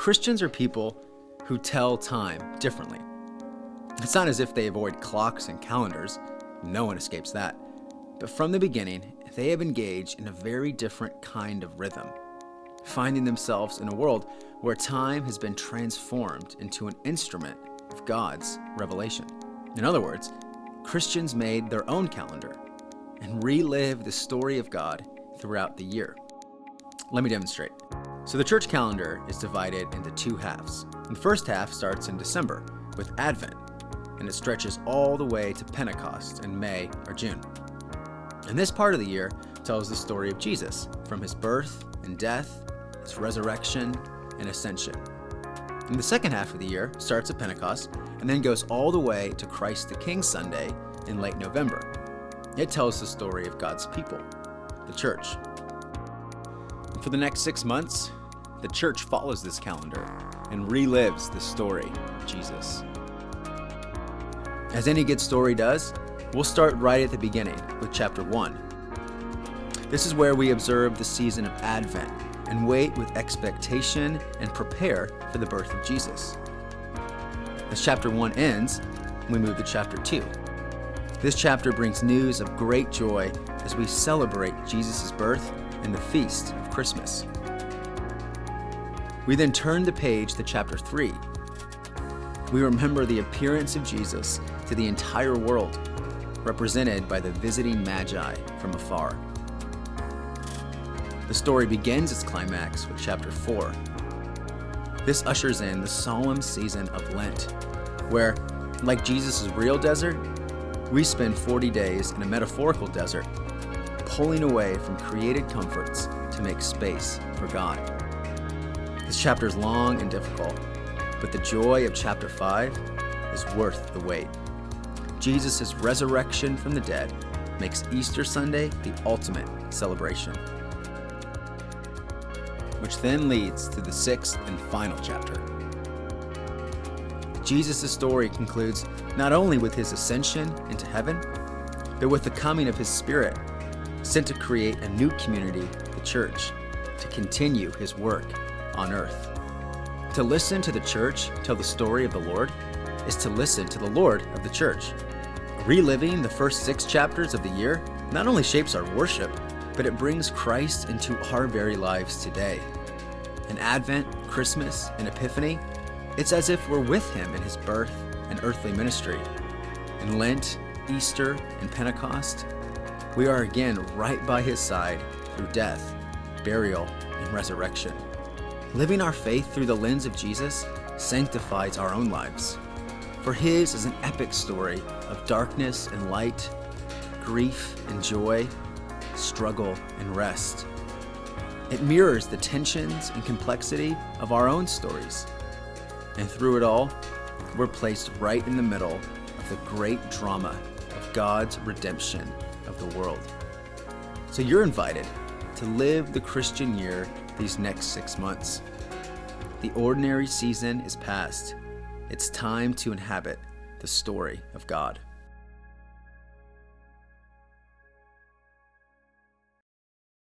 Christians are people who tell time differently. It's not as if they avoid clocks and calendars. No one escapes that. But from the beginning, they have engaged in a very different kind of rhythm, finding themselves in a world where time has been transformed into an instrument of God's revelation. In other words, Christians made their own calendar and relive the story of God throughout the year. Let me demonstrate. So the church calendar is divided into two halves. The first half starts in December with Advent, and it stretches all the way to Pentecost in May or June. And this part of the year tells the story of Jesus, from his birth and death, his resurrection and ascension. And the second half of the year starts at Pentecost and then goes all the way to Christ the King Sunday in late November. It tells the story of God's people, the church. And for the next 6 months, the church follows this calendar and relives the story of Jesus. As any good story does, we'll start right at the beginning with chapter 1. This is where we observe the season of Advent and wait with expectation and prepare for the birth of Jesus. As chapter 1 ends, we move to chapter 2. This chapter brings news of great joy as we celebrate Jesus' birth and the feast of Christmas. We then turn the page to chapter 3. We remember the appearance of Jesus to the entire world, represented by the visiting Magi from afar. The story begins its climax with chapter 4. This ushers in the solemn season of Lent, where, like Jesus' real desert, we spend 40 days in a metaphorical desert, pulling away from created comforts to make space for God. This chapter is long and difficult, but the joy of chapter 5 is worth the wait. Jesus' resurrection from the dead makes Easter Sunday the ultimate celebration, which then leads to the 6th and final chapter. Jesus' story concludes not only with his ascension into heaven, but with the coming of his Spirit, sent to create a new community, the church, to continue his work on earth. To listen to the church tell the story of the Lord is to listen to the Lord of the church. Reliving the first 6 chapters of the year not only shapes our worship, but it brings Christ into our very lives today. In Advent, Christmas, and Epiphany, it's as if we're with him in his birth and earthly ministry. In Lent, Easter, and Pentecost, we are again right by his side through death, burial, and resurrection. Living our faith through the lens of Jesus sanctifies our own lives. For his is an epic story of darkness and light, grief and joy, struggle and rest. It mirrors the tensions and complexity of our own stories. And through it all, we're placed right in the middle of the great drama of God's redemption of the world. So you're invited to live the Christian year these next 6 months. The ordinary season is past. It's time to inhabit the story of God.